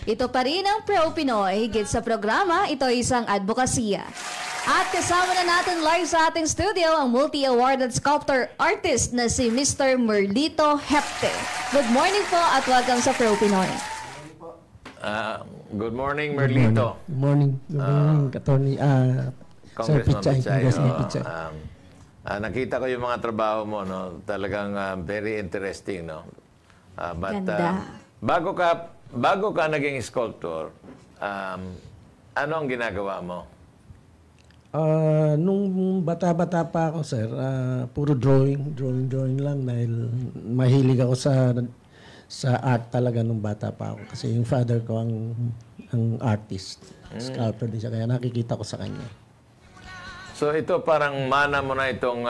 Ito pa rin ang Pro Pinoy. Higit sa programa, ito ay isang advokasya. At kasama na natin live sa ating studio ang multi-awarded sculptor artist na si Mr. Merlito Hepte. Good morning po at welcome sa Pro Pinoy. Good morning, Merlito. Good morning. Good morning, Attorney. Congressman Pichay. Pichay. Nakita ko yung mga trabaho mo, no? Talagang very interesting, no? Ganda. Bago ka naging sculptor, ano ang ginagawa mo? Nung bata-bata pa ako, sir, puro drawing lang dahil mahilig ako sa art talaga nung bata pa ako. Kasi yung father ko ang artist, sculptor din siya, kaya nakikita ko sa kanya. So ito parang mana mo na itong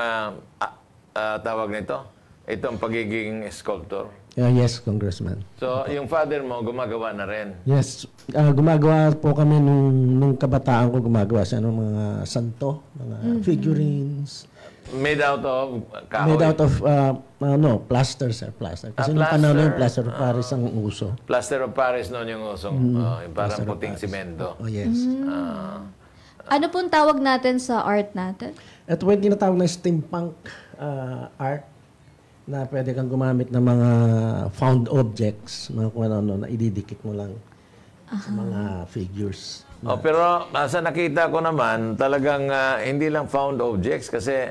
tawag nito? Itong pagiging sculptor? Yes, Congressman. So yung father mo gumagawa na rin? Yes, gumagawa po kami nung kabataan ko, gumagawa siya ng mga santo, mga figurines. Made out of kahoy? Made out of, plaster, sir, plaster. Kasi nung panahon na yung plaster of Paris ang uso. Plaster of Paris noon yung usong, yung parang puting simento. Oh, yes. Ano pong tawag natin sa art natin? Ito po yung tinatawag na steampunk art na pwede kang gumamit ng mga found objects, mga kung ano na ididikit mo lang sa mga figures. Pero sa nakita ko naman, talagang hindi lang found objects kasi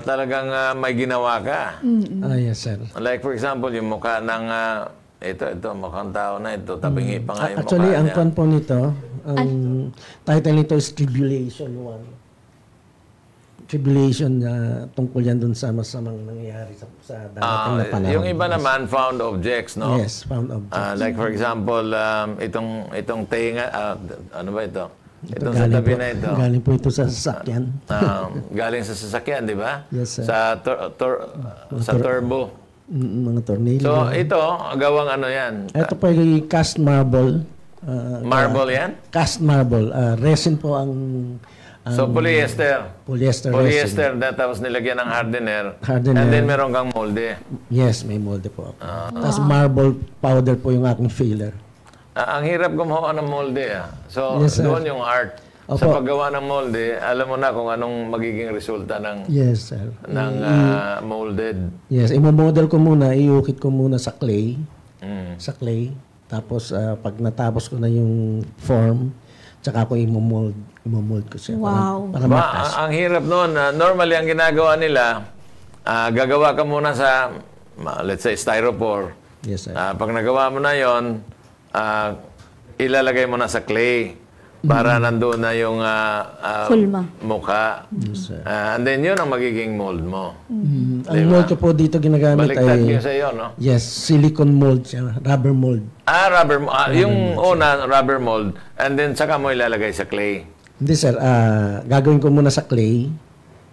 talagang may ginawa ka. Yes, sir. Like for example, yung mukha ng ito, mukhang tao na ito. Tabingi pa nga yung Actually, mukha ang niya. kwan po nito, ang title nito is Tribulation 1. Tribulation na tungkol yan dun sa masamang nangyayari sa darating na panahon. Yung iba naman, found objects, no? Yes, found objects. Like for example, itong tenga, ano ba ito? Itong sa Galing tabi po- na ito. Galing po ito sa sasakyan. Galing sa sasakyan, di ba? Yes, sir. Sa turbo. Mga tornilyo. So, ito, gawang ano yan? Ito po yung cast marble. Marble yan? Cast marble. Resin po ang So, polyester. polyester resin. Polyester na tapos nilagyan ng hardener. Hardener. And then meron kang molde. Yes, may molde po. Tapos marble powder po yung aking filler. Ang hirap gumawa ng molde. So, Yes, sir. doon yung art. Sa Opo. paggawa ng molde, alam mo na kung anong magiging resulta ng Yes, sir. molded. Yes, imomodel ko muna, iukit ko muna sa clay. Sa clay. Tapos, pag natapos ko na yung form, tsaka ko imomold ko siya. Wow. Para matas. Ang hirap noon. Normally, ang ginagawa nila, gagawa ka muna sa, let's say, styrofoam. Yes, sir. Pag nagawa mo na yon, ilalagay mo na sa clay para nandoon na yung Kulma. mukha. Yes, sir. And then, yun ang magiging mold mo. Ang mold ko po dito ginagamit Baliktad ay... yun sa iyo, no? Yes, silicone mold siya. Rubber mold. Rubber mold. Yung una, rubber mold. And then, saka mo ilalagay sa clay. Hindi, sir. Gagawin ko muna sa clay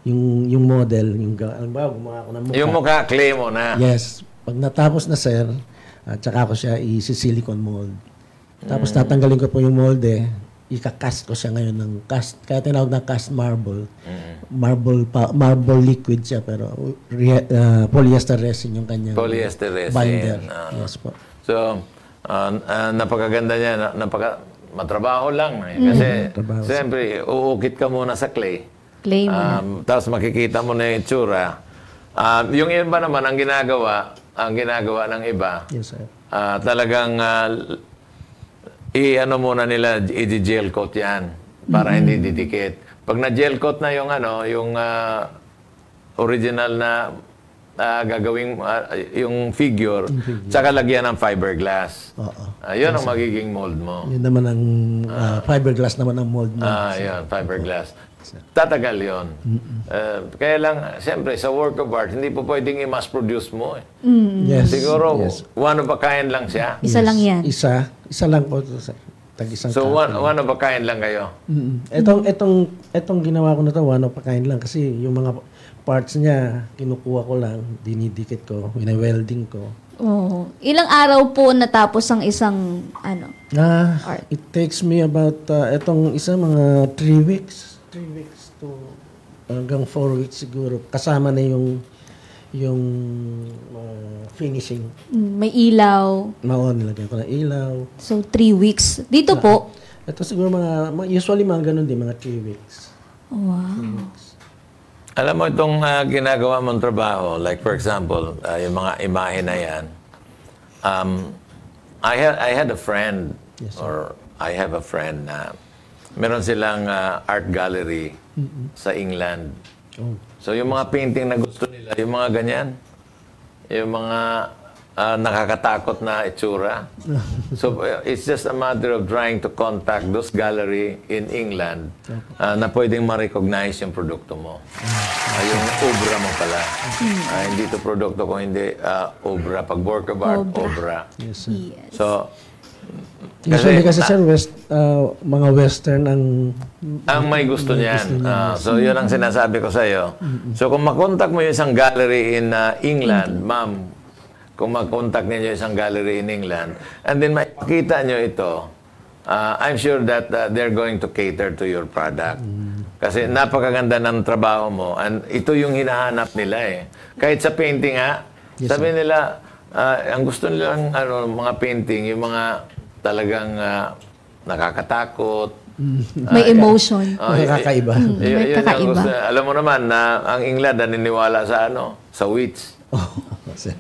yung model. Halimbawa, gumawa ako ng mukha. Yung mukha, clay mo na. Yes. Pag natapos na, sir, tsaka ko siya i-silicone mold. Tapos tatanggalin ko po yung molde. Ika-cast ko siya ngayon ng cast. Kaya tinawag na cast marble. Marble liquid siya, pero polyester resin yung kanyang Polyester resin. binder. Yes po. So, napakaganda niya. Matrabaho lang. Kasi, Trabaho. siyempre, uukit ka muna sa clay. Clay mo na. Tapos makikita mo na yung itsura. Yung iba naman, ang ginagawa ng iba, Yes, sir. talagang i-ano muna nila, i-gel coat yan para hindi didikit. Pag na-gel coat na yung yung original na gagawing yung figure, tsaka lagyan ng fiberglass. Oo. Yun ang magiging mold mo. Yun naman ang fiberglass naman ang mold mo. Yun, fiberglass. Tatagal yun. Kaya lang, siyempre, sa work of art, hindi po pwedeng i-mass produce mo. Yes. Siguro, Yes. one of a kind lang siya. Isa lang yan. Isa lang po. Tag-isang So, one of a kind lang kayo. Etong ginawa ko na to, one of a kind lang. Kasi yung mga parts niya, kinukuha ko lang, dinidikit ko, wina-welding ko. Oh. Ilang araw po natapos ang isang art? It takes me about, etong isa, mga 3 weeks. 3 weeks to hanggang 4 weeks siguro. Kasama na yung yung finishing. May ilaw. Nilagyan ko ng ilaw. So, 3 weeks. Dito po. Ito siguro usually mga ganun din, mga 3 weeks. Wow. Alam mo itong ginagawa mong trabaho, like for example, yung mga imahe na yan, I had a friend, or I have a friend na meron silang art gallery sa England. So yung mga painting na gusto nila, yung mga ganyan, yung mga nakakatakot na itsura. So it's just a matter of trying to contact those gallery in England na pwedeng ma-recognize yung produkto mo. Yung obra mo pala. Hindi to produkto ko, hindi obra. Pag work of art, obra. Yes, sir. Yes. So, Usually kasi sir, mga western ang may gusto niyan. So, yun ang sinasabi ko sa'yo. So, kung makontak mo yung isang gallery in England, ma'am, kung makontak niyo isang gallery in England, and then makikita nyo ito, I'm sure that they're going to cater to your product. Kasi napakaganda ng trabaho mo, and ito yung hinahanap nila eh. Kahit sa painting sabi nila, ang gusto nilang mga painting, yung mga talagang nakakatakot. May emotion. nakakaiba. May kakaiba. Alam mo naman na ang England naniniwala sa sa witch. Sir.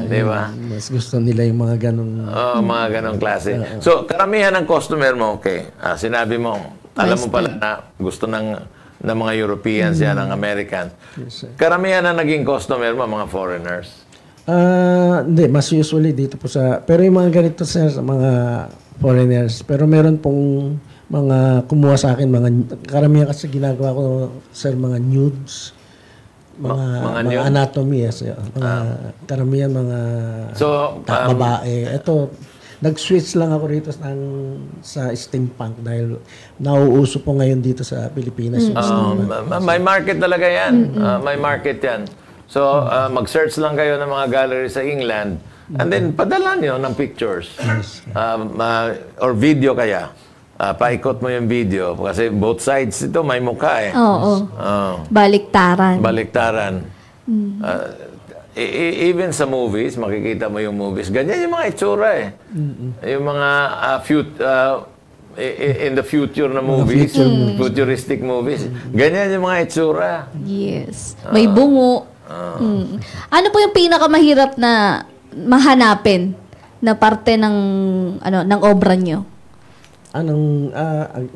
Di ba? Mas gusto nila yung mga ganong... mga ganong klase. So, karamihan ng customer mo, sinabi mo, alam mo pala na gusto ng mga Europeans yan, ng Americans. Yes, Karamihan na naging customer mo, mga foreigners. Hindi, mas usually dito po sa... Pero yung mga ganito, sir, sa mga foreigners. Pero meron pong mga kumuha sa akin, karamihan kasi ginagawa ko, sir, mga nudes. Mga anatomy, yes. Karamihan mga babae. Ito, nag-switch lang ako rito sa steampunk dahil nauuso po ngayon dito sa Pilipinas. May market talaga yan. May market yan. So, mag-search lang kayo ng mga gallery sa England and then padala nyo ng pictures. Or video kaya. Paikot mo yung video kasi both sides ito may mukha eh. Oo. Baliktaran. Even sa movies, makikita mo yung movies. Ganyan yung mga itsura eh. Yung mga in the future na movies, futuristic movies. Ganyan yung mga itsura. Yes. May bungo. Ano po yung pinakamahirap na mahanapin na parte ng obra nyo? Anong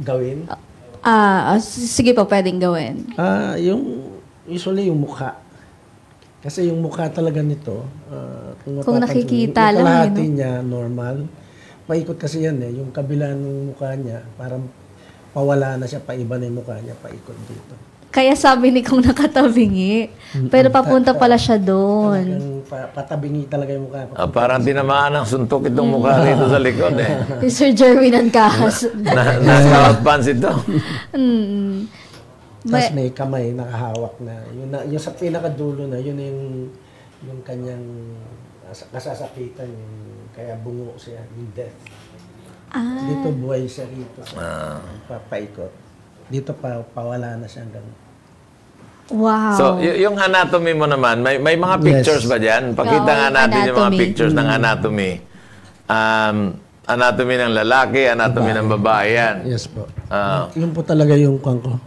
gawin? Sige po, pwedeng gawin. Usually yung mukha. Kasi yung mukha talaga nito, kung nakikita yung lang. kalahati niya, normal. Paikot kasi yan eh. Yung kabila ng mukha niya, parang pawala na siya, paiba na yung mukha niya, paikot dito. Kaya sabi ni kung nakatabingi. Pero papunta pala siya doon. Patabingi talaga yung mukha. Parang tinamaan ng suntok itong mukha rito sa likod eh. Si Sir Jerwin Ancahas. Nasa outpants ito. Tapos may kamay nakahawak na. Yung sa pinakadulo na, yun yung kanyang kasasakitan. Kaya bungo siya, yung death. Dito buhay siya rito. Papaikot. Dito pawala na siya hanggang... Wow. So, yung anatomy mo naman, may mga pictures ba dyan? Pakita nga natin yung mga pictures ng anatomy. Anatomy ng lalaki, anatomy ng babae yan. Yes po. Yun po talaga yung kwan ko.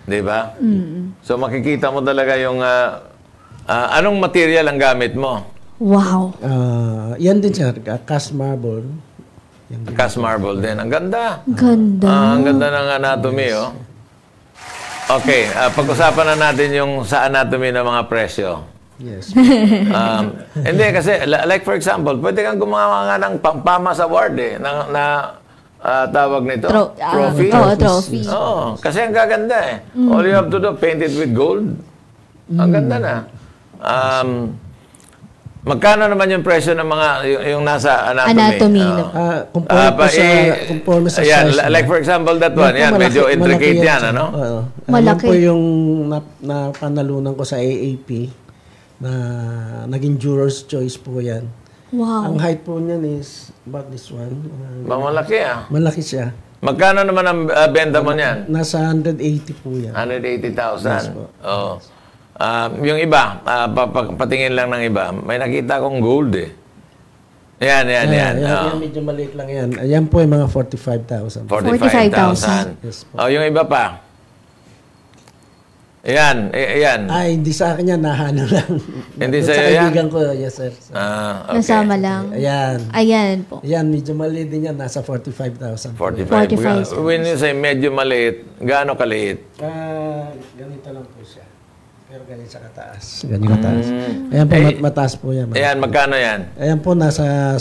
Di ba? So, makikita mo talaga yung... anong material ang gamit mo? Wow. Yan din siya, cast marble. Cast marble din. Ang ganda. Ganda. Ang ganda ng anatomy, oh. Okay, pag-usapan na natin yung sa anatomy ng mga presyo. Yes. Hindi, kasi like for example, pwede kang gumawa nga ng Pampamas Award eh, tawag nito? Trophy. Trophy. Oo, kasi ang gaganda eh. All you have to do, paint it with gold. Ang ganda na. Magkano naman yung presyo ng mga yung nasa anatomy? Conforme sa size. Like for example, that one. Yan, medyo intricate yan, ano? Yan Malaki. po yung napanalunan ko sa AAP na naging Juror's Choice po yan. Wow. Ang height po niyan is about this one. Malaki ah. Malaki siya. Magkano naman ang benta mo niyan? Nasa 180 po yan. 180,000. Yes po. Oh. Yung iba, patingin lang ng iba, may nakita akong gold eh. Yan. Yan, medyo maliit lang yan. Ayan po yung mga 45,000. 45,000. Yes po. Yung iba pa. Ayan. Ay, hindi sa akin yan, nahano lang. Hindi Sa sa'yo yan? kaibigan ko, yes sir. Okay. Nasama lang. Ayan. Ayan po. Ayan, medyo maliit din yan, nasa 45,000. 45. When you say medyo maliit, gaano kaliit? Ganito lang po siya. Pero ganito sa kataas. Ganito kataas. Ayan po, mataas po yan. Ayan, magkano yan? Ayan po, nasa,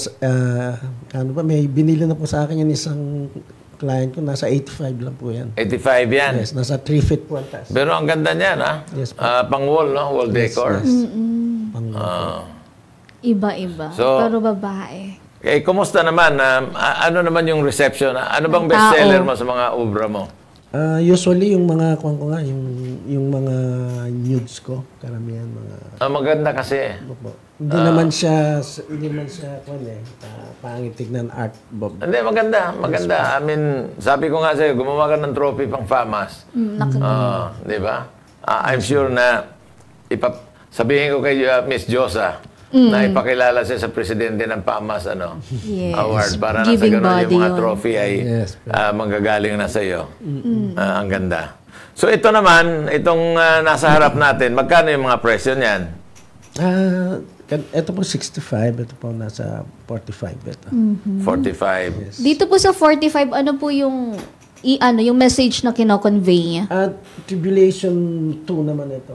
ano ba, may binili na po sa akin yung isang client ko, nasa 85 lang po yan. 85 yan. Yes, nasa 3 feet po ang taas. Pero ang ganda niyan, ha? Yes, po. Pang-wall, no? Wall decor. Yes. Iba-iba. So, pero babae. Kumusta naman? Ano naman yung reception? Ano bang bestseller mo sa mga obra mo? Usually, yung mga, yung mga nudes ko, karamihan mga... Maganda kasi. Hindi naman siya, pangit tignan art, Bob. Hindi, maganda. I mean, sabi ko nga sa'yo, gumawa ka ng trophy pang FAMAS. Di ba? I'm sure na sabihin ko kay Miss Josa na ipakilala siya sa presidente ng FAMAS Yes. award para nasa Giving ganun body yung mga yun. trophy ay Yes. manggagaling na sa'yo. Ang ganda. So ito naman, itong nasa harap natin, magkano yung mga presyo niyan? Ito po 65, ito po nasa 45 ito. 45. Dito po sa 45, ano po yung yung message na kino-convey niya? Tribulation 2 naman ito.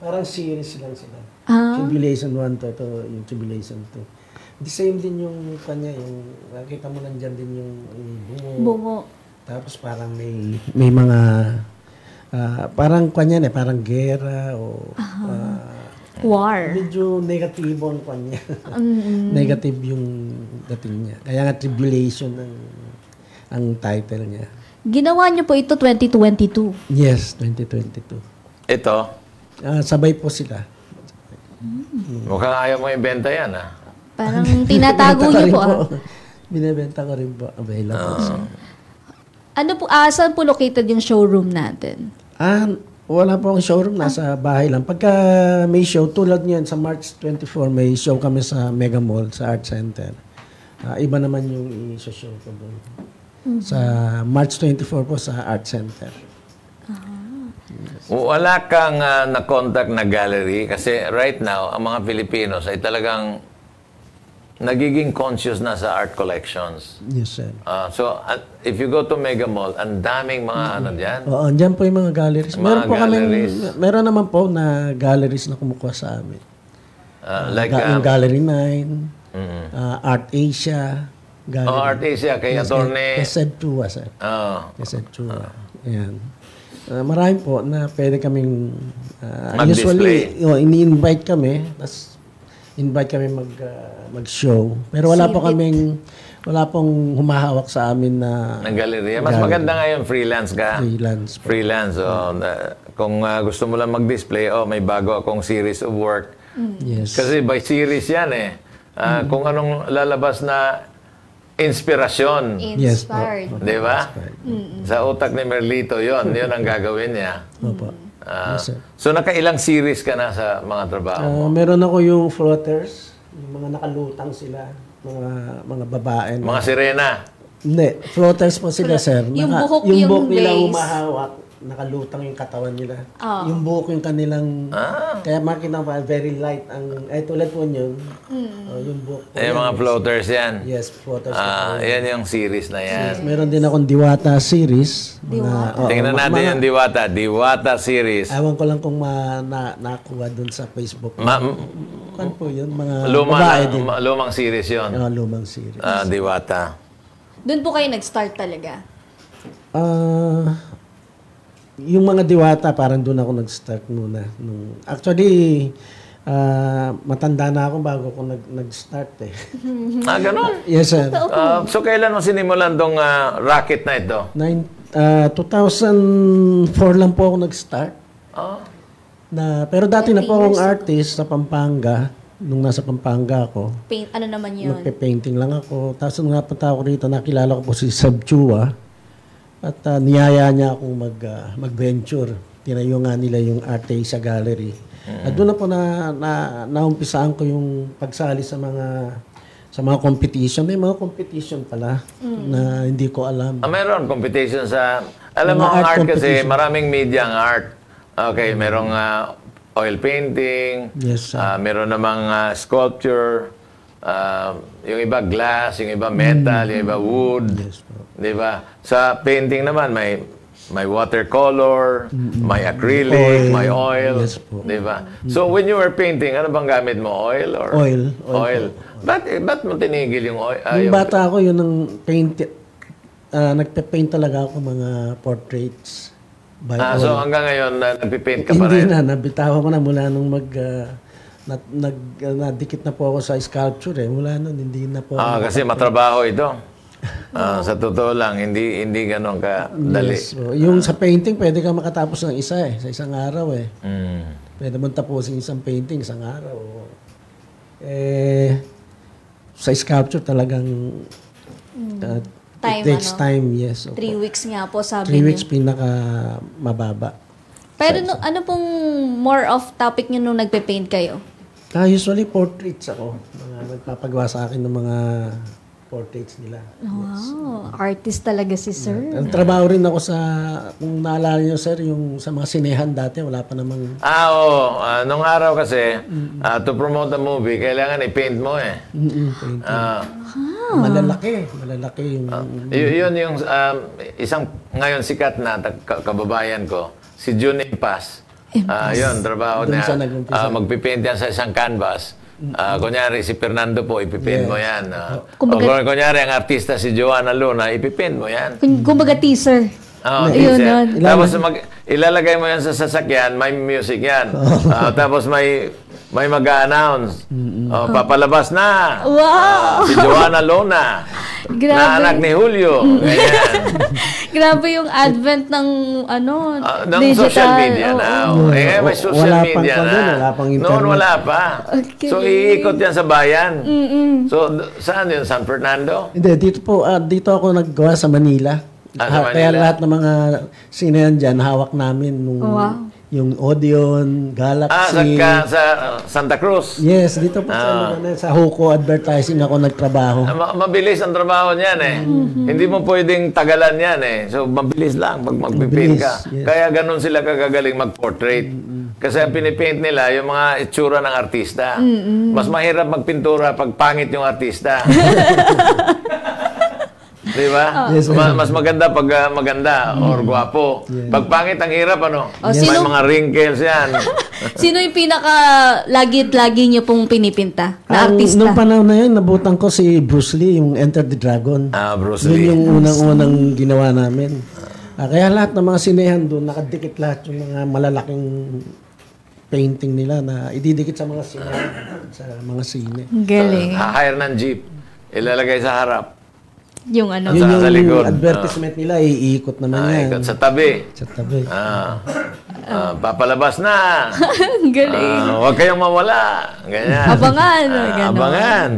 Parang series lang sila. Tribulation 1 to, ito yung Tribulation 2. The same din yung kanya, yung nakita mo nandyan din yung Bungo. Tapos parang may mga parang kanya parang gera o War. medyo negatibo ang kanya. Negative yung dating niya. Kaya nga Tribulation ang title niya. Ginawa niyo po ito 2022. Yes, 2022. Ito, Sabay po sila. mukhang ayaw mo ibenta yan, ha? Parang tinatago Binibenta ko niyo rin po. Binibenta ko rin po. Available siya. Ano po, saan po located yung showroom natin? Wala po akong showroom. Nasa bahay lang. Pagka may show, tulad niyan, sa March 24, may show kami sa Mega Mall, sa Art Center. Iba naman yung i-show ko doon. Sa March 24 po sa Art Center. Wala kang na-contact na gallery kasi right now, ang mga Filipinos ay talagang nagiging conscious na sa art collections. Yes, sir. So, if you go to Mega Mall, ang daming mga ano dyan. Oo, andyan po yung mga galleries. Mga galleries. Meron naman po na galleries na kumukuha sa amin. Yung Gallery 9, Art Asia, Gallery. Art Asia, kay Atty. Kesed Chua, sir. Oh. Kesed Chua. Ayan. Marami po na pwede kaming Mag-display. usually ini-invite kami, tapos invite kami mag-show. Pero wala pong humahawak sa amin na Ng gallery. Mas maganda nga yung freelance ka. freelance. Freelance. Kung gusto mo lang mag-display, may bago akong series of work. Yes. Kasi by series yan eh. Kung anong lalabas na inspirasyon. Yes po. Inspired. Di ba? Sa utak ni Merlito, yun ang gagawin niya. Opo. Yes, sir. So nakailang series ka na sa mga trabaho? Meron ako yung floaters, yung mga nakalutang sila, mga babae. Mga sirena. Hindi, floaters po sila, sir. Yung buhok yung yung buhok nila base. humahawak, nakalutang yung katawan nila. Yung buhok yung kanilang, kaya makita pa, very light. Tulad po yun, yung buhok po. Yung mga floaters yan. Yes, floaters. Yan yung series na yan. Meron din akong Diwata series. Tingnan natin yung Diwata. Diwata series. Ewan ko lang kung nakuha dun sa Facebook. Ano po yun? Mga babae din. Lumang series yun. Lumang series. Diwata. Doon po kayo nag-start talaga? Yung mga Diwata, parang doon ako nag-start muna. Actually, matanda na ako bago ako nag-start eh. Ganun? Yes, sir. So kailan mo sinimulan tong racket na ito? 2004 lang po ako nag-start. Pero dati na po akong artist sa Pampanga. Nung nasa Pampanga ako. Ano naman yun? Magpe-painting lang ako. Tapos nung napunta ako rito, nakilala ko po si Sab Chua. At niyaya niya akong mag-venture. Tinayo nga nila yung Artesia Gallery. At doon na po naumpisaan ko yung pagsali sa mga competition. May mga competition pala na hindi ko alam. Meron competition sa... Alam mo, Mga ang art art kasi, competition. maraming media ang art. Okay, merong oil painting, Yes, sir. meron namang sculpture, yung iba glass, yung iba metal, yung iba wood. Yes po. Di ba? Sa painting naman, may watercolor, may acrylic, Oil. may oil. Yes po. Di ba? So, when you were painting, ano bang gamit mo? Oil? Or? Oil. Oil. Ba't mo tinigil yung oil? Yung bata ako, yun ang nagpe-paint talaga ako mga portraits by oil. So, hanggang ngayon, nagpipaint ka pa Hindi rin? na, nabitawan ko na mula nung nadikit na po ako sa sculpture Mula nun, hindi na po. Kasi matrabaho ito. Sa totoo lang, hindi ganon kadali. Yes, so, yung sa painting, pwede ka makatapos ng isa sa isang araw Mm. Pwede mo tapusin isang painting isang araw. Sa sculpture talagang Time, it takes ano? time, yes. 3 weeks nga po, sabi 3 niyo. weeks pinaka mababa. Pero ano pong more of topic niyo nung nagpe-paint kayo? Usually portraits ako. Nagpapagawa sa akin ng mga portraits nila. Wow, artist talaga si sir. Ang trabaho rin ako kung naalala niyo sir, yung sa mga sinehan dati, wala pa namang... Oo. Nung araw kasi, to promote the movie, kailangan i-paint mo eh. painting. Malalaki yung... Yun yung isang ngayon sikat na kababayan ko, si June Impas. Yun, trabaho Doon niya. siya nag-umpisa. Magpipaint yan sa isang canvas. Kunyari, si Fernando po, ipipaint mo yan. Kunyari, ang artista si Joanna Luna, ipipaint mo yan. Kumbaga teaser. Oh, Ayun, teaser. yun. Tapos ilalagay mo yan sa sasakyan, may music yan. Tapos may mag-a-announce. Papalabas na. Wow! Si Joanna Luna. Grabe. Na anak ni Julio. Ganyan. Grabe yung advent ng Ng digital. social media Oo. now. May social Wala pang media na. doon, wala pang internet. Noon wala pa. Okay. So, iikot yan sa bayan. So, saan yun? San Fernando? Hindi, dito ako naggawa sa Manila. Sa Kaya Manila. lahat ng mga sinehan dyan, hawak namin nung Wow. yung Odeon, Galaxy. Sa Santa Cruz. Yes, dito po sa Huko Advertising ako nagtrabaho. Mabilis ang trabaho niyan eh. Hindi mo pwedeng tagalan yan eh. So, mabilis lang pag magpipaint ka. Mabilis, yes. Kaya ganun sila kagagaling mag-portrait. Kasi ang pinipaint nila, yung mga itsura ng artista. Mas mahirap magpintura pag pangit yung artista. Di ba? Yes, Mas maganda pag maganda or gwapo. Pag pangit, ang hirap ano? Oh, May sino- mga wrinkles yan. Sino yung pinaka lagi niyo pong pinipinta na artista? Nung panahon na yun, nabutan ko si Bruce Lee, yung Enter the Dragon. Bruce Yun Lee. yung unang-unang ginawa namin. Kaya lahat ng mga sinehan doon, nakadikit lahat yung mga malalaking painting nila na ididikit sa mga sinehan, sa mga sine. Galing. Hire ng jeep. Ilalagay sa harap. Yung ano. Yun sa likod. yung advertisement nila, iikot naman yan. Ikot sa tabi. Sa tabi. Papalabas na. Galing. Huwag kayong mawala. Ganyan. Abangan. Ganon. Abangan.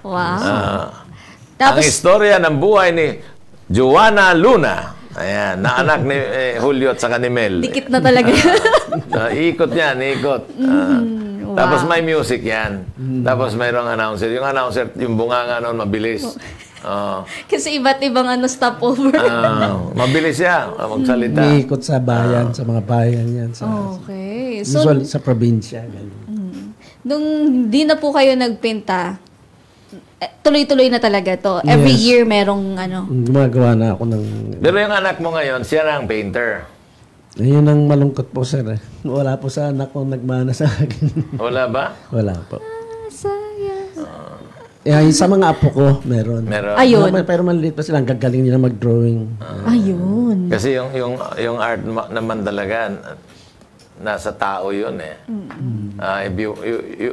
Wow. Ang Tapos, istorya ng buhay ni Joanna Luna. Ayan, na anak ni Julio at saka ni Mel. dikit na talaga. Ikot yan, ikot. Tapos may music yan. Tapos mayroong announcer. Yung announcer, yung bunganga noon, mabilis. Kasi iba't ibang stopover. Mabilis siya magsalita. Iikot sa bayan, sa mga bayan yan. Okay. So, Usually sa probinsya. Ganun. nung di na po kayo nagpinta, tuloy-tuloy na talaga to. Every Yes. year merong Gumagawa na ako ng... Pero yung anak mo ngayon, siya na ang painter. Ayun ang malungkot po, sir. Wala po sa anak ko nagmana sa akin. Wala ba? Wala po. saya. Sa mga apo ko, meron. Meron. Ayun. Pero maliit pa sila. Ang gagaling nila mag-drawing. Ayun. Kasi yung art naman talaga, nasa tao yun eh.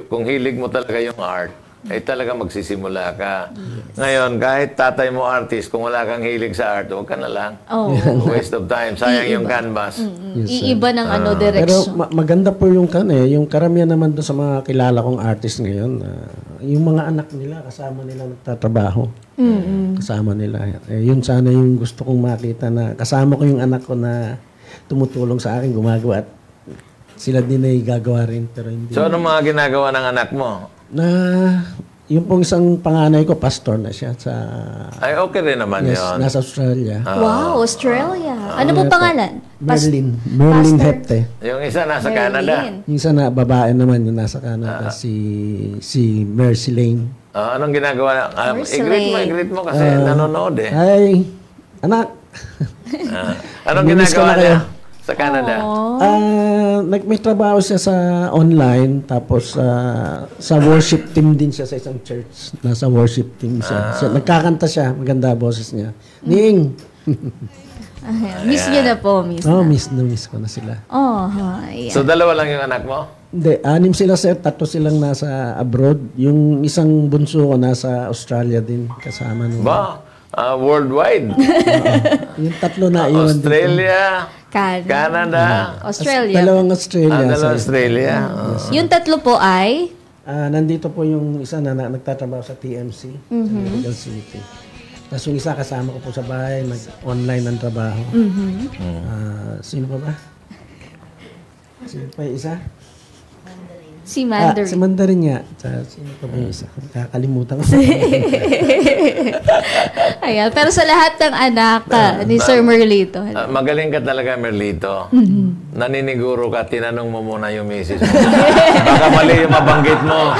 Kung hilig mo talaga yung art, talaga magsisimula ka. Ngayon, kahit tatay mo artist, kung wala kang hilig sa art, huwag ka na lang. Oh. Waste of time. Sayang yung canvas. Iiba ng Pero direction. maganda po yung yung karamihan naman doon sa mga kilala kong artist ngayon, yung mga anak nila, kasama nila nagtatrabaho. Kasama nila. Yun sana yung gusto kong makita na kasama ko yung anak ko na tumutulong sa akin, gumagawa at sila din ay gagawa rin. Pero hindi. So, anong mga ginagawa ng anak mo? Na yung pong isang panganay ko, pastor na siya sa Ay, okay rin naman yun. nasa Australia. Wow, Australia. Ano po pangalan? Merlin Pastor? Hepte. Yung isa nasa Canada. Yung isa na babae naman yung nasa Canada, si Mercy Lane. Anong ginagawa? I-greet mo kasi nanonood eh. Ay, anak. Anong Namiss ko ginagawa na kayo. niya sa Canada? May trabaho siya sa online, tapos sa worship team din siya sa isang church. Nasa worship team siya. Nagkakanta siya, maganda boses niya. Ning! Miss niyo na po, miss. Miss ko na sila. Ayan. So, dalawa lang yung anak mo? Hindi, 6 sila sir, 3 silang nasa abroad. Yung isang bunso ko nasa Australia din, kasama nung... Ba? Worldwide? Yung 3 na iwan dito. Australia, Canada. Canada, Australia. Dalawang Australia. dalawang sir. Australia. Yung 3 po ay? Nandito po yung isa na nagtatrabaho sa TMC, sa Medical City. Tapos yung isa kasama ko po sa bahay, nag-online ng trabaho. Sino pa ba? Sino pa yung isa? Si Mandarin. Si Mandarin nga. Sino pa ba yung isa? Kakalimutan ko. Ayan. Pero sa lahat ng anak ni Sir Merlito. Magaling ka talaga, Merlito. Naniniguro ka, tinanong mo muna yung misis mo. Baka mali yung mabanggit mo.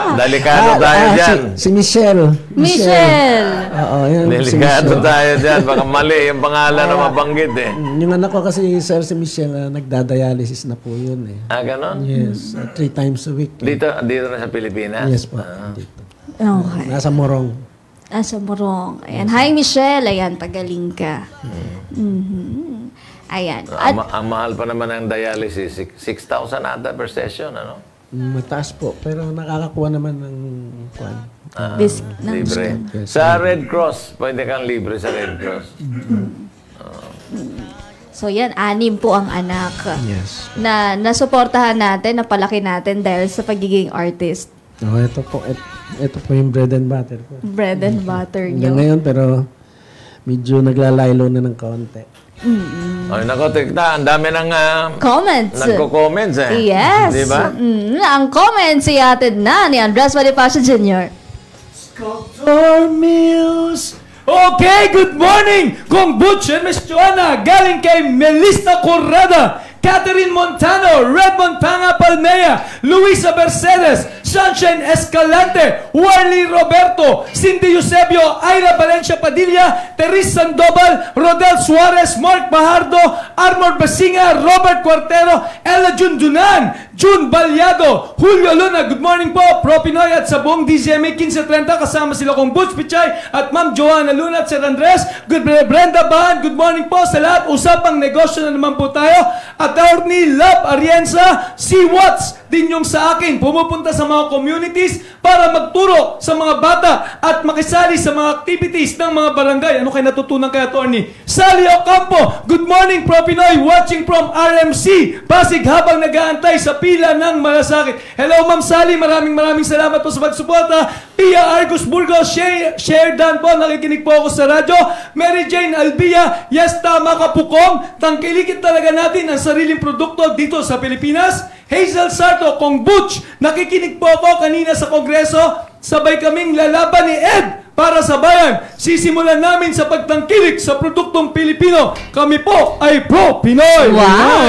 Delikado tayo dyan. Si Michelle. Michelle! Oo, yun. Delikado tayo dyan. Baka mali yung pangalan na mabanggit eh. Yung anak ko kasi, sir, si Michelle, nagdadialysis na po yun eh. Ganon? Yes, 3 times a week. Dito na sa Pilipinas? Yes po. Dito. Okay. Nasa Morong. Asa Morong. Ayan. Hi, Michelle. Ayan, pagaling ka. Ayan. Ang mahal pa naman ng dialysis. 6,000 ata per session, ano? Mataas po, pero nakakakuha naman ng kwan. Libre. Sa Red Cross, pwede kang libre sa Red Cross. So yan, 6 po ang anak Yes. na nasuportahan natin, napalaki natin dahil sa pagiging artist. Ito po yung bread and butter ko. Bread and butter Hanggang nyo. ngayon, pero medyo naglalaylo na ng kaunti. Ay, nako, tikta. Ang dami ng Comments. nagko-comments eh. Yes. Di ba? Ang comments iatid na ni Andres Bonifacio Jr. Sculptor Mills. Okay, good morning, Kong Butch and Miss Joanna. Galing kay Melissa Corrada, Catherine Montano, Redmond Panga Palmea, Luisa Mercedes, Sunshine Escalante, Warley Roberto, Cindy Eusebio, Ira Valencia Padilla, Teres Sandoval, Rodel Suarez, Mark Bajardo, Armor Basinga, Robert Cuartero, Ella Junjunan, June Balyado, Julio Luna, good morning po, Pro Pinoy at sa buong DZMA 1530, kasama sila kong Butch Pichay at Ma'am Joanna Luna at Sir Andres, Brenda Bahan, good morning po sa lahat, usapang negosyo na naman po tayo, Attorney Love Arienza, si Watts, din yung sa akin, pumupunta sa mga communities para magturo sa mga bata at makisali sa mga activities ng mga barangay. Ano kayo natutunan kay Attorney? Sally Ocampo, good morning Pro Pinoy, watching from RMC, Pasig habang nag-aantay sa pila ng malasakit. Hello Ma'am Sally, maraming salamat po sa pagsuporta. Pia Argus Burgos, share dan po, nakikinig po ako sa radyo. Mary Jane Albia, yes tama ka Pukong, tangkilikit talaga natin ang sariling produkto dito sa Pilipinas. Hazel Sarto, Kong Butch, nakikinig po ako kanina sa Kongreso, sabay kaming lalaban ni Ed para sa bayan. Sisimulan namin sa pagtangkilik sa produktong Pilipino. Kami po ay Pro Pinoy. Wow!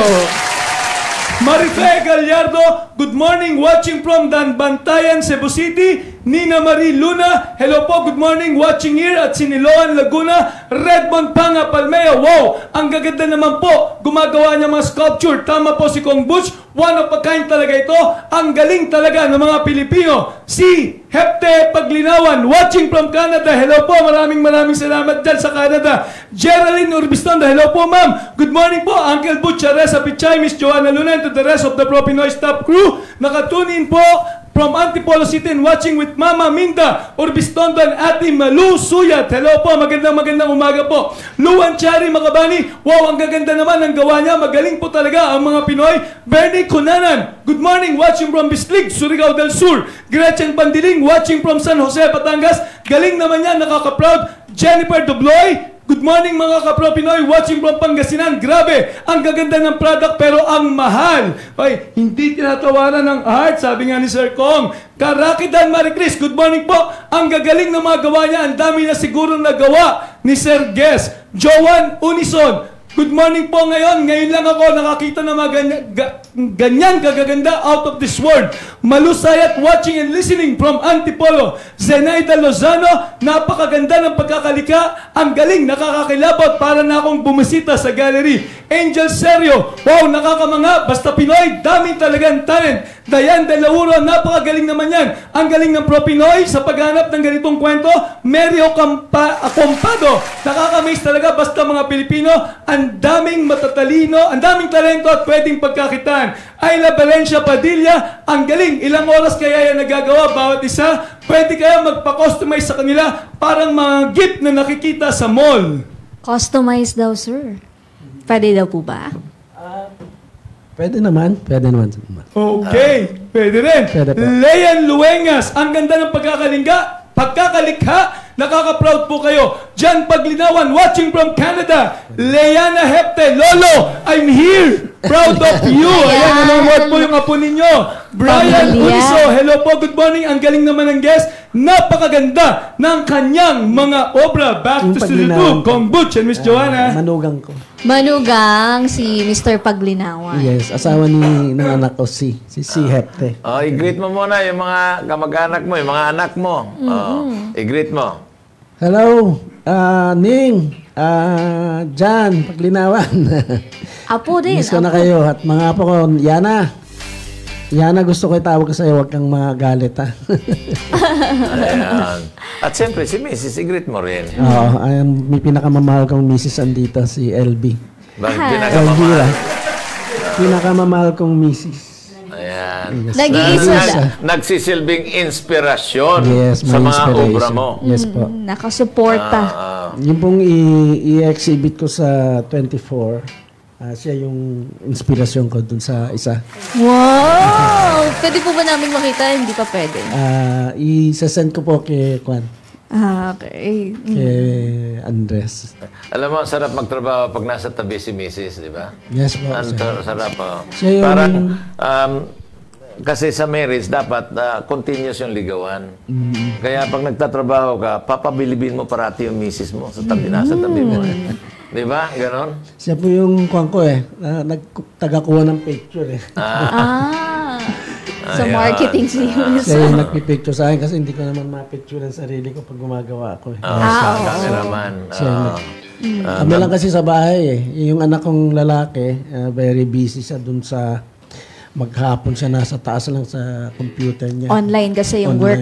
Marife Gallardo, good morning, watching from Bantayan, Cebu City. Nina Marie Luna, hello po, good morning, watching here at Siniloan, Laguna. Redmond Panga Palmea, wow, ang gaganda naman po, gumagawa niya mga sculpture. Tama po si Kong Butch, one of a kind talaga ito. Ang galing talaga ng mga Pilipino. Si Hepte Paglinawan, watching from Canada, hello po, maraming salamat dyan sa Canada. Geraldine Urbistonda, hello po ma'am, good morning po, Uncle Butch, Aresa Pichay, Miss Joanna Luna, and to the rest of the Pro Pinoy staff crew. Nakatunin po from Antipolo City and watching with Mama Minda Urbistondo and Ate Malu Suyat. Hello po, magandang umaga po. Luan Chari Makabani, wow, ang gaganda naman ng gawa niya. Magaling po talaga ang mga Pinoy. Bernie Cunanan, good morning, watching from Bislig, Surigao del Sur. Gretchen Pandiling, watching from San Jose, Batangas. Galing naman yan, nakaka-proud. Jennifer Dubloy, good morning mga kapro Pinoy, watching from Pangasinan. Grabe, ang gaganda ng product pero ang mahal. Ay, hindi tinatawaran ng art, sabi nga ni Sir Kong. Karakidan Maricris, good morning po. Ang gagaling ng mga gawa niya, ang dami na siguro nagawa ni Sir Guest. Joan Unison, good morning po ngayon. Ngayon lang ako nakakita ng mga ganyan kagaganda out of this world. Malusayat watching and listening from Antipolo. Zenaida Lozano, napakaganda ng pagkakalika. Ang galing, nakakakilabot para na akong bumisita sa gallery. Angel Serio, wow, nakakamanga. Basta Pinoy, daming talagang talent. Dayan De Lauro, napakagaling naman yan. Ang galing ng Pro Pinoy sa paghanap ng ganitong kwento. Mary Acompado, nakakamaze talaga basta mga Pilipino. Ang daming matatalino, ang daming talento at pwedeng pagkakitaan. Ayla Valencia Padilla, ang galing. Ilang oras kaya yan nagagawa bawat isa? Pwede kaya magpa-customize sa kanila parang mga gift na nakikita sa mall. Customize daw, sir. Pwede daw po ba? Pwede naman. Okay, pwede rin. Pwede po. Leyan Luengas, ang ganda ng pagkakalikha, nakaka-proud po kayo. Jan Paglinawan, watching from Canada. Leana Hepte, Lolo, I'm here. Proud of you. Ayan, nanonood po yung apo ninyo. Brian Uniso, hello po, good morning. Ang galing naman ng guest. Napakaganda ng kanyang mga obra. Back to Studio 2, Kong Butch and Miss Joanna. Manugang ko. Manugang si Mr. Paglinawan. Yes, asawa ng anak ko, si Hepte. Oh, i-greet mo muna yung mga kamag-anak mo, yung mga anak mo. Oh, i-greet mo. Hello, Ning, Jan, Paglinawan. Apo din. Miss ko na kayo. At mga apo ko, Yana, gusto ko itawag sa'yo, huwag kang magalit, ha? Ayan. At siyempre, si Mrs. i-greet mo rin. Oo, may pinakamamahal kong misis andito, si LB. Bakit Elvira. pinakamamahal? Pinakamamahal kong misis. Ayan. Nag-iisa. Nagsisilbing inspirasyon Yes, sa may mga inspiration. obra mo. Yes po. Nakasuporta. Yung pong i-exhibit ko sa 24, siya yung inspirasyon ko dun sa isa. Wow! Pwede po ba namin makita? Hindi pa pwede. I-send ko po kay Juan. Okay. Kay Andres. Alam mo, ang sarap magtrabaho pag nasa tabi si Mrs., di ba? Yes po. Ang sarap po. Siya yung- Parang, kasi sa marriage, dapat continuous yung ligawan. Kaya pag nagtatrabaho ka, papabilibin mo parati yung misis mo sa tabi, nasa tabi mo. Di ba? Ganon? Siya po yung kuwan ko nagtagakuha ng picture eh. Sa marketing series. Siya yung nagpipicture sa akin kasi hindi ko naman ma-picture ang sarili ko pag gumagawa ako eh. Sa cameraman. Kami lang kasi sa bahay eh. Yung anak kong lalaki, very busy siya dun sa maghapon siya nasa taas lang sa computer niya. Online kasi yung work.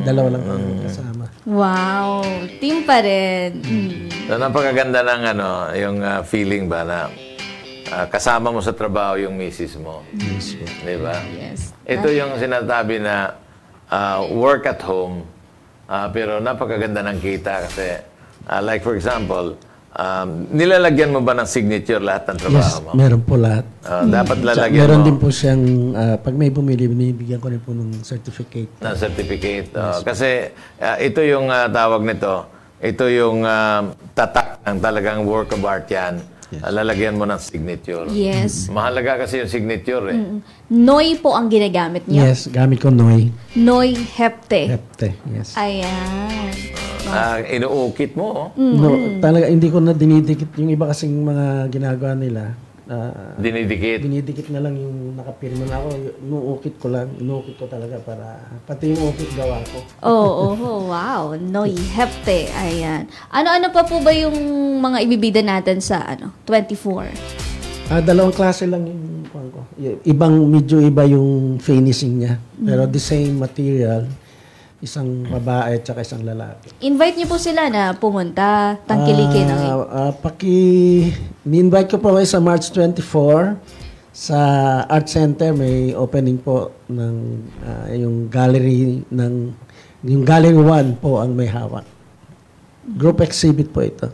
Dalawa lang kami kasama. Wow. Team pa rin. So, napakaganda ng yung feeling ba na kasama mo sa trabaho yung misis mo. Yes, po. Di ba? Yes. Ito yung sinasabi na work at home, pero napakaganda ng kita kasi, like for example, nilalagyan mo ba ng signature lahat ng trabaho Yes, mo? meron po lahat. Dapat lalagyan Meron mo din po siyang, pag may bumili, binibigyan ko rin po ng certificate. ng certificate. Kasi ito yung tawag nito, ito yung tatak ng talagang work of art yan. Lalagyan mo ng signature. Yes. Mahalaga kasi yung signature eh. Noy po ang ginagamit niya. Yes, gamit ko Noy. Noy Hepte. Hepte, yes. Ayan. Inuukit mo. No, talaga hindi ko na dinidikit yung iba kasing mga ginagawa nila. Dinidikit. Dinidikit na lang yung nakapirma na ako. Inuukit ko lang. Inuukit ko talaga para pati yung ukit gawa ko. Wow. Noy Hepte. Ayan. Ano-ano pa po ba yung mga ibibida natin sa 24? Dalawang klase lang yung kuwan ko. Medyo iba yung finishing niya. Pero the same material. Isang babae at saka isang lalaki. Invite niyo po sila na pumunta, tangkilikin ang Ni-invite ko po kayo sa March 24 Sa Art Center may opening po ng yung gallery yung Gallery 1 po ang may hawak. Group exhibit po ito.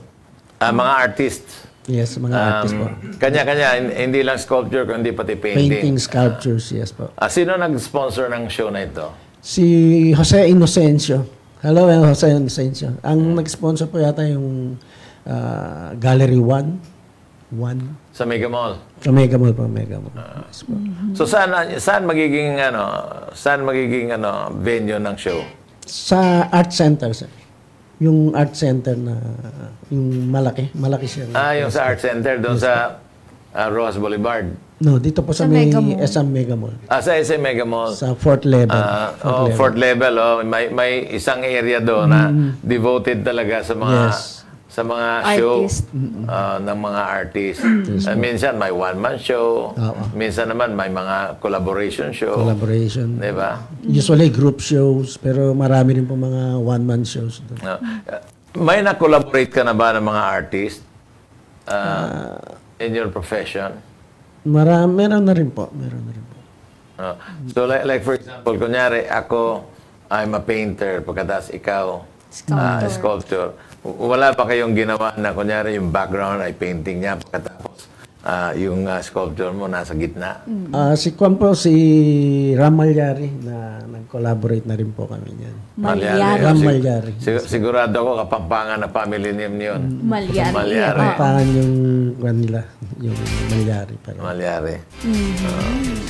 Mga artists. Yes, mga artists po. Kanya-kanya, hindi lang sculpture, kundi pati painting. Painting, sculptures, yes po. Sino nag-sponsor ng show na ito? Si Jose Inocencio. Hello, Jose Inocencio. Ang nag-sponsor po yata yung Gallery 1. Sa Mega Mall. Sa Mega Mall po, Mega Mall. Yes po. So saan magiging venue ng show? Sa Art Center, sir. Yung Art Center na, yung malaki siya. Yung sa Art Center, doon sa Rojas Boulevard. No, dito po Sa sa may Mega Mall. SM Mega Mall. Sa SM Mega Mall. Sa fourth level. Fourth level. May isang area doon na devoted talaga sa mga show Artist. ng mga artists. Minsan may one-man show. Minsan naman may mga collaboration show. Collaboration. Di ba? Usually group shows, pero marami rin po mga one-man shows doon. May na-collaborate ka na ba ng mga artist in your profession? Meron na rin po. So like for example, kunyari ako, I'm a painter, pagkatapos ikaw, sculptor. Wala pa kayong ginawa na kunyari yung background ay painting niya, pagkatapos yung sculpture mo nasa gitna? Si Kwan po, si Ram Malyari na nag-collaborate na rin po kami niyan. Malyari. Ram Malyari. Sigurado ako Kapampangan na family name yun. Malyari. Kapampangan yung Kwan nila, yung Malyari pa yun. Malyari.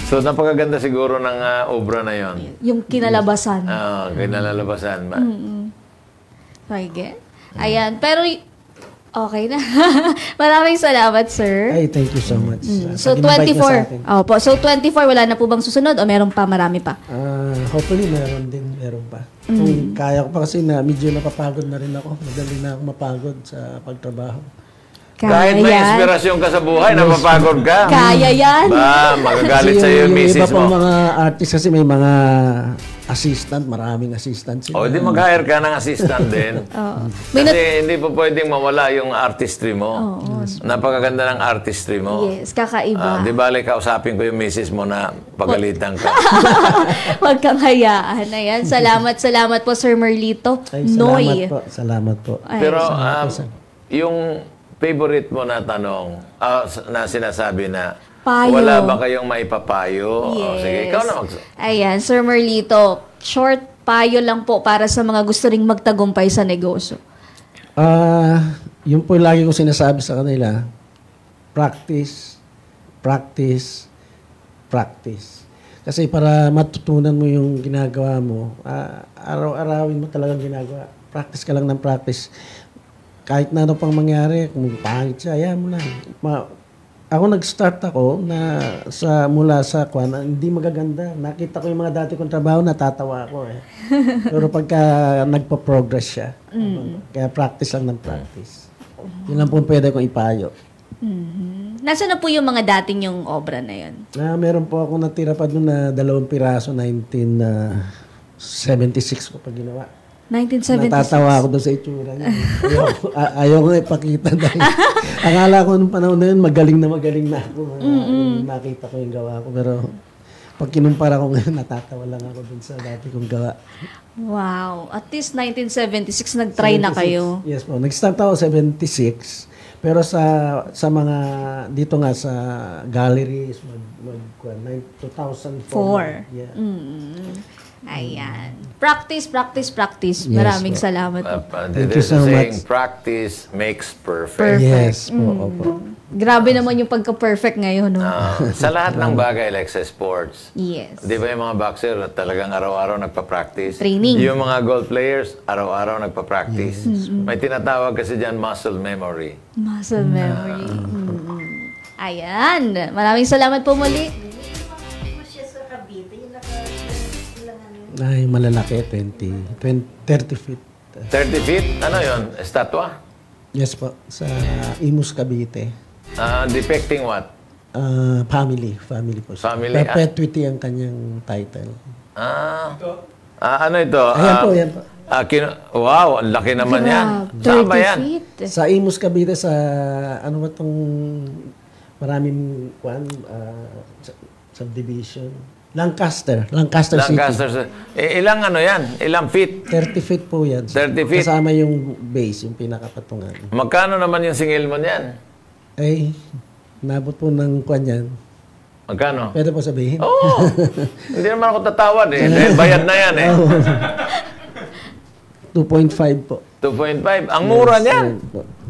So napakaganda siguro ng obra na yon. Yung kinalabasan. Kinalalabasan. Sige. Ayan. Pero, okay na. Maraming salamat, sir. Ay, thank you so much. So, Pag-invite niyo sa akin. 24. Opo. So, 24, wala na po bang susunod o meron pa, marami pa? Hopefully, meron pa. Kung kaya ko pa kasi medyo napapagod na rin ako. Madali na ako mapagod sa pagtrabaho. Kahit may inspirasyon ka sa buhay, napapagod ka. Kaya yan. Magagalit sa iyo yung iba misis pang mo. mga artist kasi may mga assistant, maraming assistant sila. Di mag-hire ka ng assistant din. Kasi hindi po pwedeng mawala yung artistry mo. Napakaganda ng artistry mo. Yes, kakaiba. Di bale, kausapin ko yung misis mo na pagalitan ka. Huwag kang hayaan. Ayan. Salamat po, Sir Merlito. Ay, Noy. Salamat po. Pero yung favorite mo na tanong, na sinasabi na, Payo. wala ba kayong maipapayo? Yes. Sige, ikaw na Ayan, Sir Merlito, short payo lang po para sa mga gusto ring magtagumpay sa negosyo. Yung po lagi ko sinasabi sa kanila, practice. Kasi para matutunan mo yung ginagawa mo, araw-arawin mo talagang ginagawa. Practice ka lang ng practice. Kahit na ano pang mangyari, kung pangit siya, ayaw mo na. Nag-start ako na mula sa kwan, hindi magaganda. Nakita ko yung mga dati kong trabaho, natatawa ako eh. Pero pagka nagpa-progress siya, kaya practice lang ng practice. Yun lang po pwede kong ipayo. Nasaan na po yung mga dating yung obra na yun? Meron po ako natira pa doon na 2 piraso, 1976 ko pa ginawa. 1976. Natatawa ako doon sa itsura niya. Ayaw ko ipakita dahil akala ko nung panahon na yun, magaling na ako. Nakita ko yung gawa ko. Pero pag kinumpara ko ngayon, natatawa lang ako doon sa dati kong gawa. Wow. At least 1976, nag-try na kayo. Yes po. Nag-start ako 76. Pero sa mga, dito nga sa galleries, 2004. Yeah. Ayan. Practice. Maraming salamat po. Thank you so much. Practice makes perfect. Yes po. Opo. Grabe naman yung pagka-perfect ngayon, no? Sa lahat ng bagay, like sa sports. Yes. Di ba yung mga boxer, talagang araw-araw nagpa-practice? Training. Yung mga golf players, araw-araw nagpa-practice. May tinatawag kasi dyan, muscle memory. Muscle memory. Ayan. Maraming salamat po muli. Ay, malalaki, 30 feet. 30 feet? Ano yun? Estatwa? Yes po, sa Imus, Cavite. Depicting what? Family po. Family, Perpetuity ang kanyang title. Ano ito? Ayan po. Wow, ang laki naman yan. Saan ba yan? Feet. Sa Imus, Cavite, sa ano ba itong maraming subdivision. Lancaster City. Lancaster. Ilang ano yan? Ilang feet? 30 feet po yan. 30 feet? Kasama yung base, yung pinakapatungan. Magkano naman yung singil mo niyan? Ay, nabot po ng kwan yan. Magkano? Pwede po sabihin? Oo. Hindi naman ako tatawad eh. Dahil bayad na yan eh. 2.5 po. 2.5. Ang mura niyan.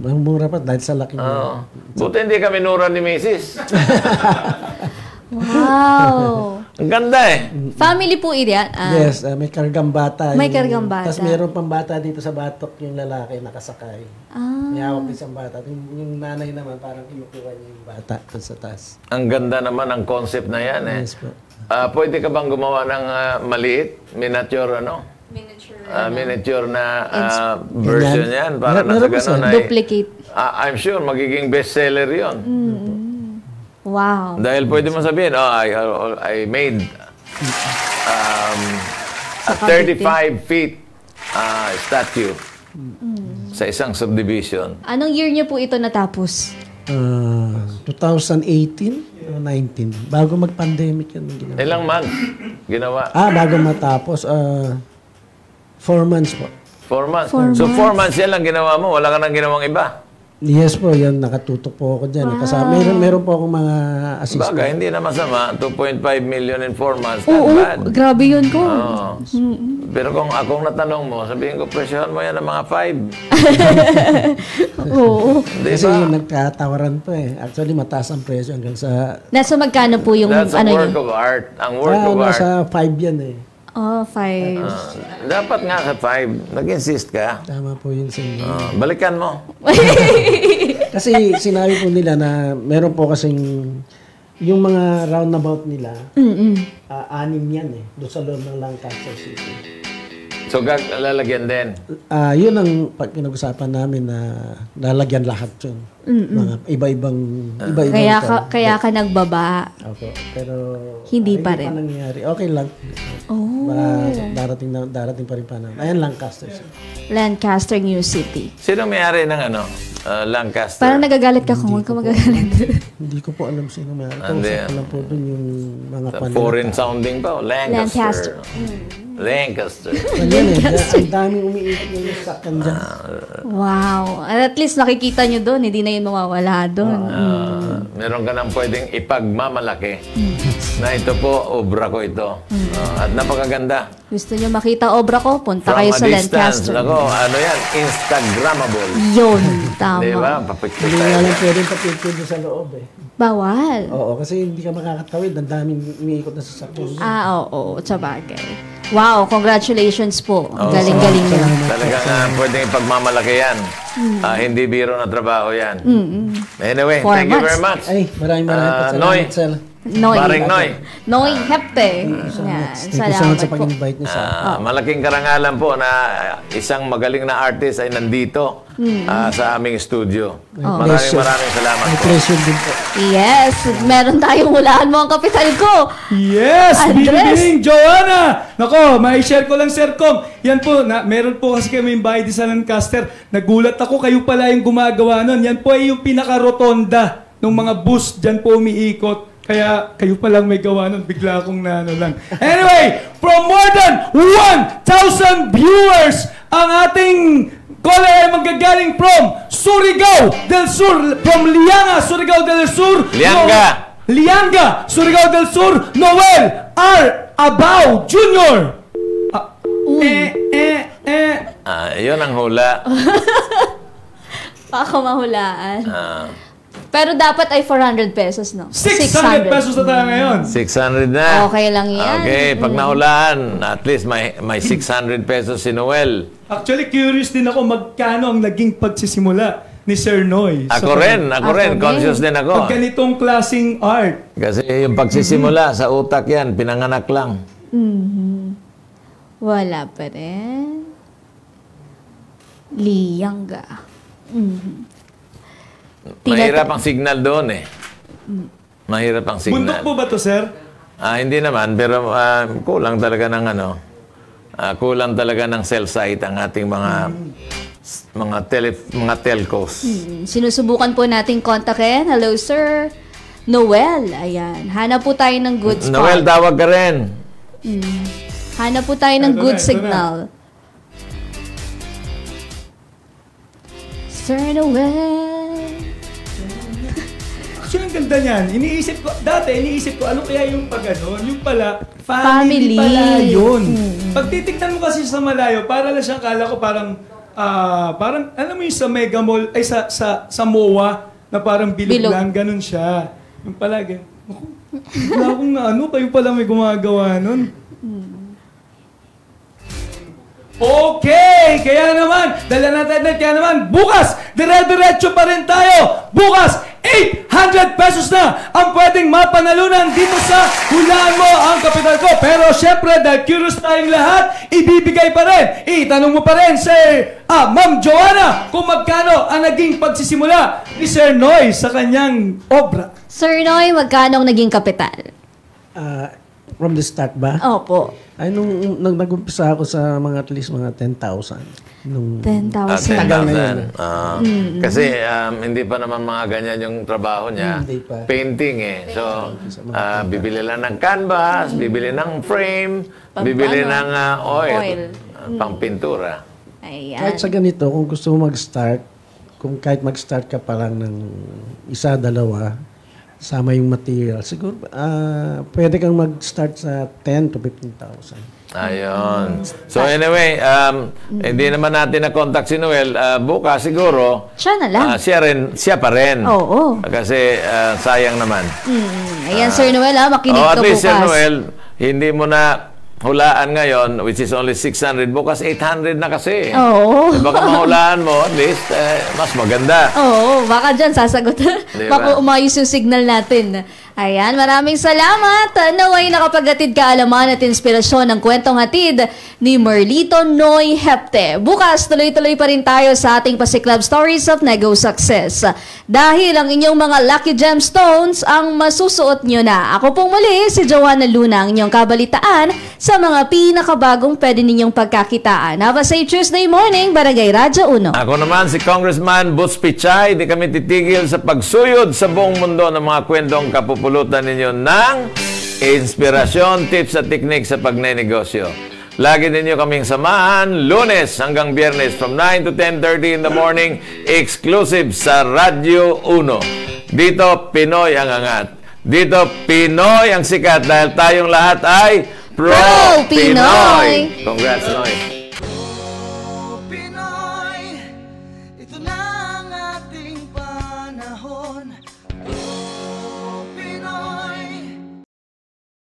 Ang mura pa dahil sa laki niya. Oo. Buti hindi kami nura ni Mrs. Wow. Ang ganda eh. Family po yan. Yes, may kargang bata. May kargang bata. Tapos meron pang bata dito sa batok, yung lalaki nakasakay. Ah. May hawak isang bata. Yung nanay naman parang kinukuha niya yung bata sa taas. Ang ganda naman ang concept na yan eh. Yes po. Pwede ka bang gumawa ng maliit? Miniature ano? Miniature na version yan. Para na sa ganun ay... Duplicate. I'm sure magiging bestseller yun. Wow. Dahil pwede mo sabihin, I made a 35 feet statue sa isang subdivision. Anong year niyo po ito natapos? 2018 o 19. Bago mag-pandemic yan. Ginawa. Ilang months ginawa? Bago matapos. 4 months po. 4 months. 4 So 4 months yan lang ginawa mo? Wala ka nang ginawang iba? Yes po, yan. Nakatutok po ako dyan. Kasama, meron po akong mga assistant. Bagay, hindi na masama. 2.5 million in 4 months. Not Oo, bad. grabe yun ko. Oo. Pero kung akong natanong mo, sabihin ko, presyohan mo yan ng mga 5. Oo. Di Kasi ba? nagkatawaran po eh. Actually, mataas ang presyo hanggang sa... Nasa magkano po yung That's a ano work yun? of art. Ang work of art. Nasa 5 yan eh. Oh, 5. Dapat nga sa 5. Nag-insist ka. Tama po yun sa inyo. Balikan mo. Kasi sinabi po nila na meron po kasing yung mga roundabout nila, 6 yan eh. Doon sa loob ng Lancaster City. So, lalagyan din. Yun ang pinag-usapan namin na lalagyan lahat yun. Mga iba-ibang Kaya ka nagbaba. Okay. Pero Hindi pa rin. Hindi pa nangyayari. Okay lang. Oh. Darating pa rin pa naman. Ayan, Lancaster. Lancaster, New City. Sino may-ari ng Lancaster? Parang nagagalit ka kung huwag ka magagalit. Hindi ko po alam sino may Hindi. Kausap ko lang po dun yung mga Foreign sounding pa. Lancaster. Lancaster. Ayan eh. Ang daming umiikot yung sakyan dyan. Wow. At least nakikita nyo doon. Hindi na yun mawawala doon. Meron ka nang pwedeng ipagmamalaki na ito po, obra ko ito. At napakaganda. Gusto nyo makita obra ko? Punta From kayo a sa distance, Lancaster. nako, ano yan, Instagrammable. Yun. Tama. Di ba? Papicture Hindi tayo. nga lang pwedeng papicture doon sa loob eh. Bawal. Oo, kasi hindi ka makakatawid. Ang daming umiikot na sasakyan. Oo. Sabagay. Wow, congratulations po. Ang galing-galing nyo. Talagang pwedeng ipagmamalaki yan. Hindi biro na trabaho yan. Anyway, 4 thank you very months. much. Ay, maraming Noy. salamat, Sel. Noy. Paring Noy. Noy Hepte. Yan. Thank you so much Salamat sa po. pag-invite niyo sa Malaking karangalan po na isang magaling na artist ay nandito sa aming studio. Maraming salamat May po. treasure din po. Yes. Meron tayong hulaan mo ang kapital ko. Yes! Andres! Bibiling Joanna! Nako, mai-share ko lang, Sir Kong. Yan po, meron po kasi kami yung bahay di sa Lancaster. Nagulat ako, kayo pala yung gumagawa nun. Yan po ay yung pinaka-rotonda ng mga bus. Diyan po umiikot. Kaya kayo pa lang may gawa nun. Bigla akong naano lang. Anyway, from more than 1,000 viewers, ang ating caller ay manggagaling from Surigao del Sur. From Lianga, Surigao del Sur. Lianga. Lianga, Surigao del Sur. Noel R. Abao Jr. Yun ang hula. Baka mahulaan. Pero dapat ay 400 pesos, no? 600 pesos na tayo ngayon. 600 na. Okay lang yan. Okay, pag nahulaan, at least may 600 pesos si Noel. Actually, curious din ako magkano ang naging pagsisimula ni Sir Noy. Ako rin. Conscious din ako. Pag ganitong klaseng art. Kasi yung pagsisimula sa utak yan, pinanganak lang. Wala pa rin. Lianga. Mahirap ang signal doon eh. Mahirap ang Bundok signal. po ba to, Sir? Hindi naman, pero kulang talaga ng kulang talaga ng cell site ang ating mga telcos. Sinusubukan po nating kontakin. Hello, sir. Noel. Ayan. Hanap po tayo ng good spot. Noel, tawag ka rin. Hanap po tayo ng Ito good na, ito signal. Sir Noel. Actually, ang ganda niyan. Iniisip ko, ano kaya yung pag ano? Yung pala, Family. family pala yun. Pag titignan mo kasi sa malayo, para lang siyang kala ko parang, alam mo yung sa Mega Mall, ay sa MOA, na parang bilog lang, ganun siya. Yung pala, wala akong na ano, kayo pala may gumagawa nun. Okay! Kaya naman, kaya naman, bukas, dire-diretso pa rin tayo. Bukas, 800 pesos na ang pwedeng mapanalunan dito sa Hulaan Mo Ang Kapital Ko. Pero syempre, dahil curious tayong lahat, ibibigay pa rin. Itanong mo pa rin, Ma'am Joanna, kung magkano ang naging pagsisimula ni Sir Noy sa kanyang obra. Sir Noy, magkano ang naging kapital? From the start ba? Opo. Ay, nung nag-umpisa ako sa mga at least mga 10,000. Nung 10,000. Tagal na yun. Kasi hindi pa naman mga ganyan yung trabaho niya. Hindi pa. Painting eh. So, bibili lang ng canvas, bibili ng frame, bibili ng oil. Pang-pintura. Ayan. Kahit sa ganito, kung gusto mo mag-start, kung kahit mag-start ka pa lang ng isa, dalawa, sama yung material, siguro pwede kang mag-start sa 10 to 15,000. Ayun. So anyway, hindi naman natin na-contact si Noel. Bukas siguro, Siya na lang. siya pa rin. Oo. Kasi sayang naman. Ayan, Sir Noel, makinig At ka least, Sir bukas. Noel, hindi mo na hulaan ngayon, which is only 600. Bukas 800 na kasi. Oo. Baka mahulaan mo, at least, mas maganda. Oo, baka dyan sasagot. Diba? Baka umayos yung signal natin. Ayan, maraming salamat. Naway nakapaghatid kaalaman at inspirasyon ng kwentong hatid ni Merlito Noy Hepte. Bukas, tuloy-tuloy pa rin tayo sa ating Pasiklab Stories of Nego Success. Dahil ang inyong mga lucky gemstones ang masusuot nyo na. Ako pong muli, si Joanna Luna, ang inyong kabalitaan sa mga pinakabagong pwede ninyong pagkakitaan. Have a safe Tuesday morning, Barangay Radyo 1. Ako naman si Congressman Butch Pichay. Di kami titigil sa pagsuyod sa buong mundo ng mga kwentong kapupulutan ninyo ng inspirasyon, tips at teknik sa pagnenegosyo. Lagi ninyo kaming samahan Lunes hanggang Biyernes from 9 to 10:30 in the morning, exclusive sa Radyo 1. Dito, Pinoy ang angat. Dito, Pinoy ang sikat dahil tayong lahat ay Pro-Pinoy! Congrats, Noy!